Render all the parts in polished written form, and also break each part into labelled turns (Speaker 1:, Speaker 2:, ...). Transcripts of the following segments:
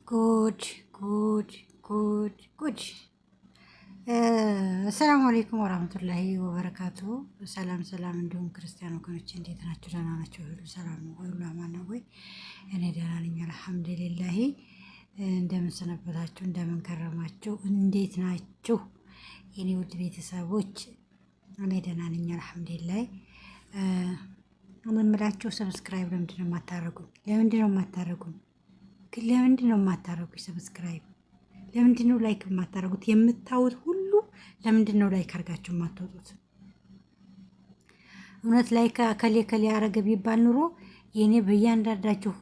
Speaker 1: ጉድ ጉድ ጉድ ጉድ። አሰላሙ አለይኩም ወራህመቱላሂ ወበረካቱ። ሰላም ሰላም፣ እንዲሁም ክርስቲያን ወገኖች እንዴት ናችሁ? ደህና ናቸው? ሁሉ ሰላም ነው ወይ? ሁሉ አማን ነው ወይ? እኔ ደህና ነኝ አልሐምዱሊላሂ። እንደምን ሰነበታችሁ? እንደምን ከረማችሁ? እንዴት ናችሁ የኔ ውድ ቤተሰቦች? እኔ ደህና ነኝ አልሐምዱሊላሂ። የምላችሁ ሰብስክራይብ ለምንድን ነው የማታረጉኝ? ለምንድን ነው የማታረጉኝ? ለምንድን ነው የማታረጉኝ? ሰብስክራይብ ለምንድን ነው ላይክ የማታረጉት? የምታዩት ሁሉ ለምንድን ነው ላይክ አድርጋችሁ የማትወጡት? እውነት ላይክ ከሌ ከሌ ያረገ ቢባል ኑሮ የኔ በእያንዳንዳችሁ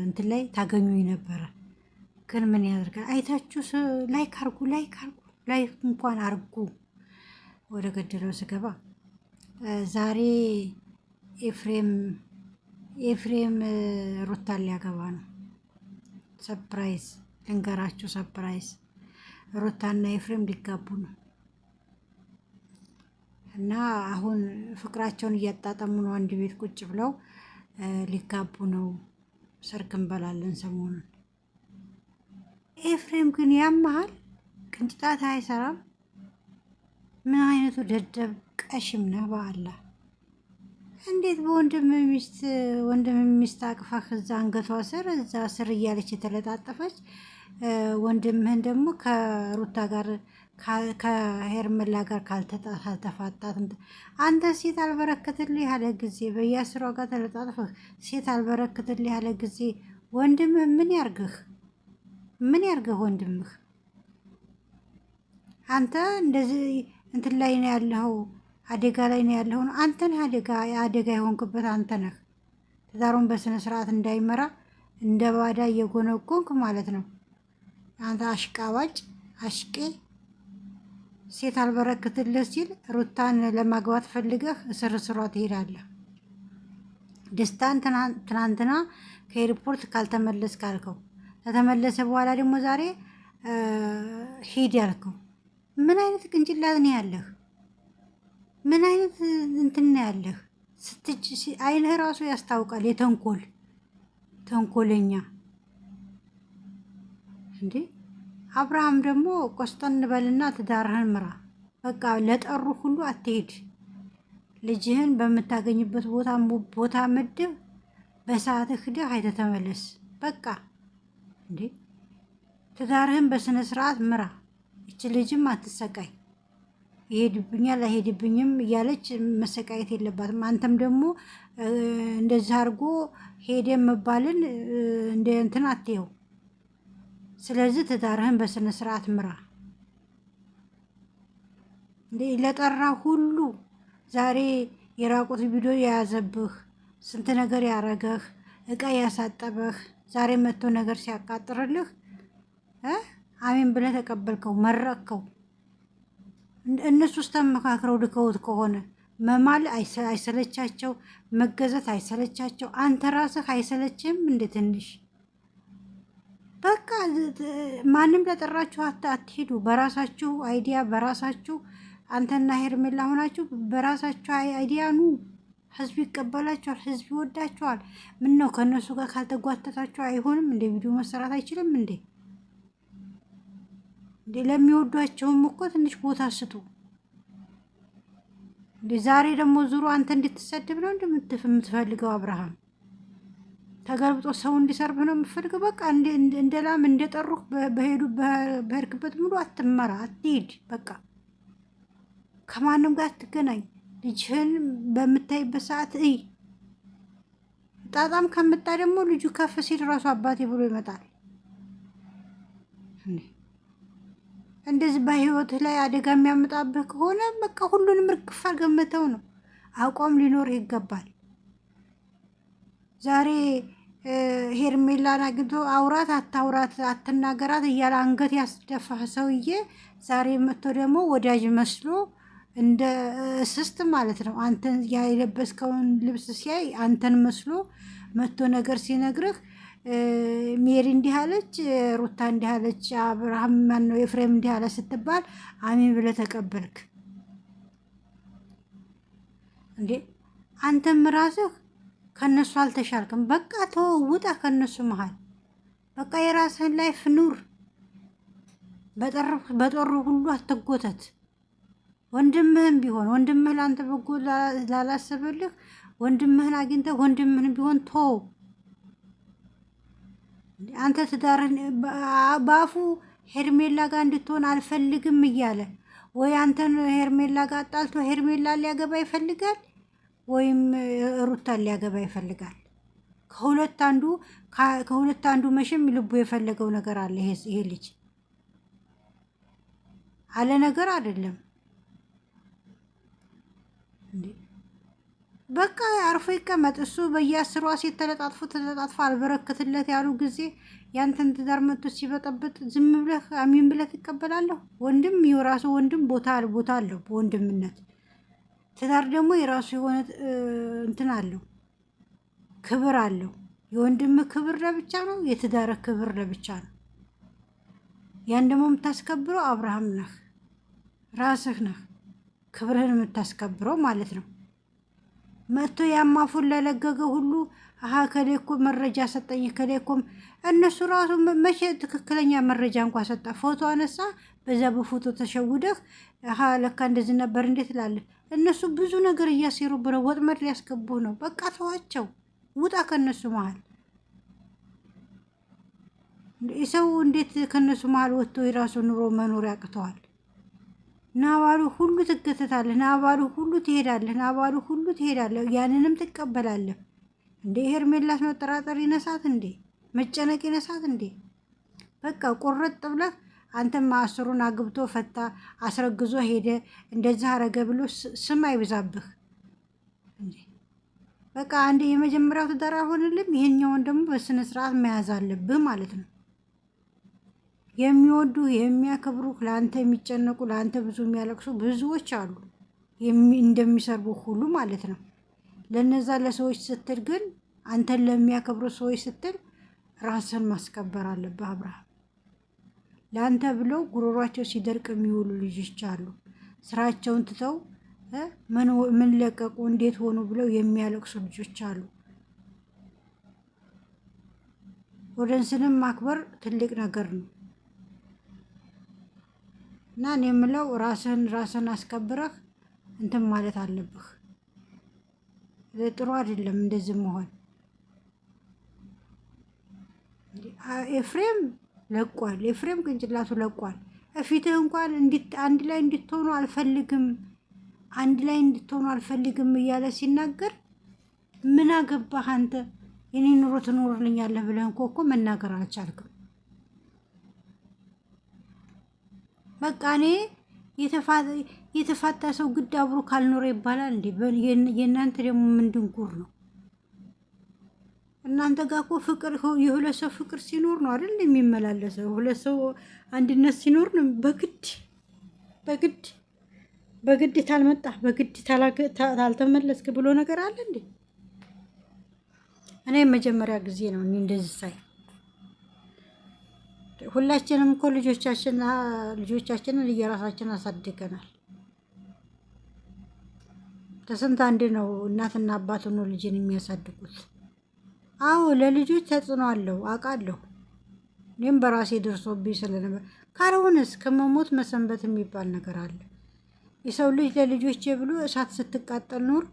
Speaker 1: እንትን ላይ ታገኙኝ ነበረ። ግን ምን ያደርጋል? አይታችሁ ላይክ አርጉ፣ ላይክ አርጉ፣ ላይክ እንኳን አርጉ። ወደ ገደለው ስገባ ዛሬ ኤፍሬም ሩታን ሊያገባ ነው። ሰፕራይዝ ልንገራችሁ፣ ሰፕራይዝ ሩታና ኤፍሬም ሊጋቡ ነው እና አሁን ፍቅራቸውን እያጣጠሙ ነው። አንድ ቤት ቁጭ ብለው ሊጋቡ ነው። ሰርግ እንበላለን ሰሞኑን። ኤፍሬም ግን ያመሃል፣ ቅንጭጣት አይሰራም። ምን አይነቱ ደደብ ቀሽም ነህ በአላህ! እንዴት በወንድም ሚስት አቅፋህ እዛ አንገቷ ስር እዛ ስር እያለች የተለጣጠፈች ወንድምህን ደግሞ ከሩታ ጋር ከሄርመላ ጋር ካልተፋታት አንተ ሴት አልበረከትልህ ያለ ጊዜ በየስሯ ጋር ተለጣጥፈህ ሴት አልበረከትልህ ያለ ጊዜ ወንድምህ ምን ያርግህ? ምን ያርግህ ወንድምህ? አንተ እንደዚህ እንትን ላይ ነው ያለኸው፣ አደጋ ላይ ነው ያለኸው። አንተ ነህ አደጋ የሆንክበት አንተ ነህ። ትዳሩን በስነ ስርዓት እንዳይመራ እንደ ባዳ እየጎነጎንክ ማለት ነው። አንተ አሽቃባጭ አሽቄ። ሴት አልበረክትልህ ሲል ሩታን ለማግባት ፈልገህ እስር ስሯ ትሄዳለህ። ደስታን ትናንትና ከኤርፖርት ካልተመለስ ካልከው ከተመለሰ በኋላ ደግሞ ዛሬ ሂድ ያልከው ምን አይነት ቅንጭላት ነው ያለህ? ምን አይነት እንትን ነው ያለህ? አይንህ ራሱ ያስታውቃል። ተንኮለኛ እንዴ! አብርሃም ደግሞ ቆስጠን በልና ትዳርህን ምራ። በቃ ለጠሩ ሁሉ አትሄድ። ልጅህን በምታገኝበት ቦታ ምድብ፣ በሰዓትህ ሂደህ አይተህ ተመለስ። በቃ እንዴ! ትዳርህን በስነ ስርዓት ምራ። እች ልጅም አትሰቃይ። ይሄድብኛል አይሄድብኝም እያለች መሰቃየት የለባትም። አንተም ደግሞ እንደዚህ አድርጎ ሄደ መባልን እንደ እንትን አትየው። ስለዚህ ትዳርህን በስነ ስርዓት ምራ። ለጠራ ሁሉ ዛሬ የራቁት ቪዲዮ የያዘብህ፣ ስንት ነገር ያረገህ፣ እቃ ያሳጠበህ ዛሬ መጥቶ ነገር ሲያቃጥርልህ አሜን ብለህ ተቀበልከው፣ መረቅከው። እነሱ ውስጥ ተመካክረው ልከውት ከሆነ መማል አይሰለቻቸው፣ መገዘት አይሰለቻቸው። አንተ ራስህ አይሰለችም እንደ ትንሽ? በቃ ማንም ለጠራችሁ አትሄዱ። በራሳችሁ አይዲያ በራሳችሁ አንተና ሄርሜላ ሆናችሁ በራሳችሁ አይዲያ ኑ። ህዝብ ይቀበላችኋል፣ ህዝብ ይወዳችኋል። ምን ነው ከእነሱ ጋር ካልተጓተታችሁ አይሆንም እንደ ቪዲዮ መሰራት አይችልም እንዴ? ለሚወዷቸውም እኮ ትንሽ ቦታ ስጡ። ዛሬ ደግሞ ዙሩ አንተ እንድትሰድብ ነው የምትፈልገው? አብርሃም ተገልብጦ ሰው እንዲሰርብ ነው የምትፈልገው? በቃ እንደ ላም እንደጠሩህ በሄድክበት ሙሉ አትመራ፣ አትሄድ። በቃ ከማንም ጋር አትገናኝ። ልጅህን በምታይበት ሰዓት እይ። ጣጣም ከመጣ ደግሞ ልጁ ከፍ ሲል ራሱ አባቴ ብሎ ይመጣል። እንደዚህ በህይወትህ ላይ አደጋ የሚያመጣብህ ከሆነ በቃ ሁሉንም እርግፍ አድርገህ መተው ነው። አቋም ሊኖርህ ይገባል። ዛሬ ሄርሜላን አግኝቶ አውራት አታውራት አትናገራት እያለ አንገት ያስደፋህ ሰውዬ ዛሬ መጥቶ ደግሞ ወዳጅ መስሎ እንደ እስስት ማለት ነው አንተን የለበስከውን ልብስ ሲያይ አንተን መስሎ መጥቶ ነገር ሲነግርህ ሜሪ እንዲህ አለች፣ ሩታ እንዲህ አለች፣ አብርሃም ማን ነው ኤፍሬም እንዲህ አለ ስትባል አሜን ብለህ ተቀበልክ እንዴ? አንተም ራስህ ከነሱ አልተሻልክም። በቃ ተወው፣ ውጣ ከነሱ መሃል። በቃ የራስህን ላይፍ ኑር። በጠሩ ሁሉ አትጎተት። ወንድምህን ቢሆን ወንድምህ ለአንተ በጎ ላላሰበልህ ወንድምህን አግኝተህ ወንድምህን ቢሆን ተው። አንተ ትዳርን በአፉ ሄርሜላ ጋር እንድትሆን አልፈልግም እያለ ወይ አንተን ሄርሜላ ጋር አጣልቶ ሄርሜላ ሊያገባ ይፈልጋል፣ ወይም ሩታን ሊያገባ ይፈልጋል። ከሁለት አንዱ መቼም ልቡ የፈለገው ነገር አለ። ይሄ ልጅ አለ ነገር አይደለም። በቃ አርፎ ይቀመጥ። እሱ በየ10 ሴት ተለጣጥፎ አልበረክትለት ያሉ ጊዜ ያንተን ትዳር መጥቶ ሲበጠብጥ ዝም ብለህ አሚን ብለህ ትቀበላለህ? ወንድም የራሱ ወንድም ቦታ አለው በወንድምነት። ትዳር ደግሞ የራሱ የሆነ እንትን አለው፣ ክብር አለው። የወንድም ክብር ለብቻ ነው፣ የትዳር ክብር ለብቻ ነው። ያን ደግሞ የምታስከብረው አብርሃም ነህ፣ ራስህ ነህ ክብርህን የምታስከብረው ማለት ነው። መጥቶ ያማፉን ለለገገ ሁሉ ከሌኮ መረጃ ሰጠኝ ከሌኮም እነሱ ራሱ መቼ ትክክለኛ መረጃ እንኳን ሰጣ? ፎቶ አነሳ፣ በዛ በፎቶ ተሸውደህ ለካ እንደዚህ ነበር እንዴት ትላለህ? እነሱ ብዙ ነገር እያሴሩ ብለው ወጥመድ ሊያስገቡ ነው። በቃ ተዋቸው፣ ውጣ ከነሱ መሀል። ሰው እንዴት ከነሱ መሀል ወጥቶ የራሱ ኑሮ መኖር ያቅተዋል? ናባሉ ሁሉ ትገተታለህ፣ ናባሉ ሁሉ ትሄዳለህ፣ ናባሉ ሁሉ ትሄዳለህ። ያንንም ትቀበላለህ እንዴ? ሄርሜላስ መጠራጠር ይነሳት እንዴ? መጨነቅ ይነሳት እንዴ? በቃ ቁርጥ ብለህ አንተም አስሩን አግብቶ ፈታ አስረግዞ ሄደ እንደዛ አረገ ብሎ ስም አይብዛብህ እንዴ? በቃ አንዴ የመጀመሪያው ትዳር አልሆነልም፣ ይሄኛውን ደግሞ በስነ ስርዓት መያዝ አለብህ ማለት ነው። የሚወዱ የሚያከብሩ ለአንተ የሚጨነቁ ለአንተ ብዙ የሚያለቅሱ ብዙዎች አሉ፣ እንደሚሰርቡ ሁሉ ማለት ነው። ለነዛ ለሰዎች ስትል ግን አንተን ለሚያከብሩ ሰዎች ስትል ራስን ማስከበር አለብህ አብርሃም። ለአንተ ብለው ጉሮሯቸው ሲደርቅ የሚውሉ ልጆች አሉ። ስራቸውን ትተው ምን ለቀቁ እንዴት ሆኑ ብለው የሚያለቅሱ ልጆች አሉ። ወደንስንም ማክበር ትልቅ ነገር ነው እና እኔ የምለው ራስን አስከብረህ እንትን ማለት አለብህ። ጥሩ አይደለም እንደዚህ መሆን። ኤፍሬም ለቋል፣ ኤፍሬም ቅንጭላቱ ለቋል። ፊትህ እንኳን አንድ ላይ እንድትሆኑ አልፈልግም፣ አንድ ላይ እንድትሆኑ አልፈልግም እያለ ሲናገር ምን አገባህ አንተ? የኔ ኑሮ ትኖርልኛለህ ብለህ እኮ መናገር አልቻልክም። በቃ እኔ የተፋታ ሰው ግድ አብሮ ካልኖረ ይባላል እንዴ? የእናንተ ደግሞ ምንድን ጉር ነው? እናንተ ጋር እኮ ፍቅር የሁለት ሰው ፍቅር ሲኖር ነው አይደል የሚመላለሰው? ሁለት ሰው አንድነት ሲኖር ነው። በግድ ታልመጣ በግድ ታልተመለስክ ብሎ ነገር አለ እንዴ? እኔ መጀመሪያ ጊዜ ነው እንደዚህ ሳይ። ሁላችንም እኮ ልጆቻችንን እየራሳችን አሳድገናል። ከስንት አንድ ነው እናትና አባት ሆኖ ልጅን የሚያሳድጉት። አዎ ለልጆች ተጽዕኖ አለው አውቃለሁ። እኔም በራሴ ደርሶብኝ ስለነበር። ካልሆነስ ከመሞት መሰንበት የሚባል ነገር አለ። የሰው ልጅ ለልጆቼ ብሎ እሳት ስትቃጠል ኖር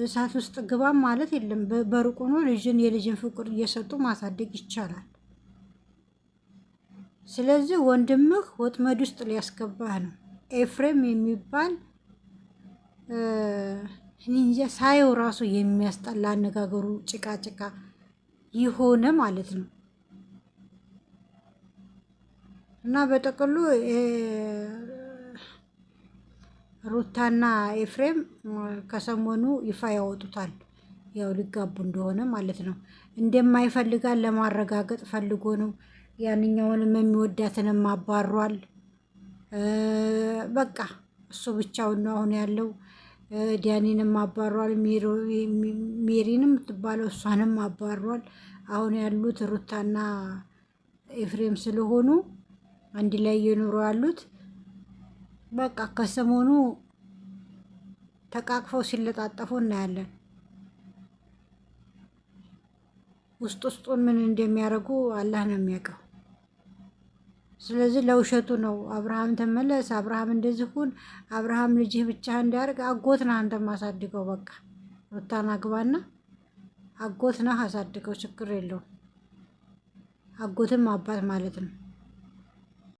Speaker 1: እሳት ውስጥ ግባ ማለት የለም። በሩቁ ነው የልጅን ፍቅር እየሰጡ ማሳደግ ይቻላል። ስለዚህ ወንድምህ ወጥመድ ውስጥ ሊያስገባህ ነው። ኤፍሬም የሚባል እንጃ ሳየው ራሱ የሚያስጠላ አነጋገሩ ጭቃ ይሆነ ማለት ነው። እና በጠቅሉ ሩታና ኤፍሬም ከሰሞኑ ይፋ ያወጡታል፣ ያው ሊጋቡ እንደሆነ ማለት ነው። እንደማይፈልጋል ለማረጋገጥ ፈልጎ ነው። ያንኛውንም የሚወዳትንም አባሯል። በቃ እሱ ብቻውን ነው አሁን ያለው። ዲያኒንም አባሯል፣ ሜሪንም የምትባለው እሷንም አባሯል። አሁን ያሉት ሩታና ኤፍሬም ስለሆኑ አንድ ላይ እየኖሩ ያሉት በቃ ከሰሞኑ ተቃቅፈው ሲለጣጠፉ እናያለን። ውስጡን ምን እንደሚያደርጉ አላህ ነው የሚያውቀው። ስለዚህ ለውሸቱ ነው አብርሃም ተመለስ፣ አብርሃም እንደዚህ ሁን፣ አብርሃም ልጅህ ብቻ እንዲያርግ። አጎት ነህ አንተ ማሳድገው። በቃ ሩታን አግባና አጎት ነህ አሳድገው፣ ችግር የለውም። አጎትም አባት ማለት ነው።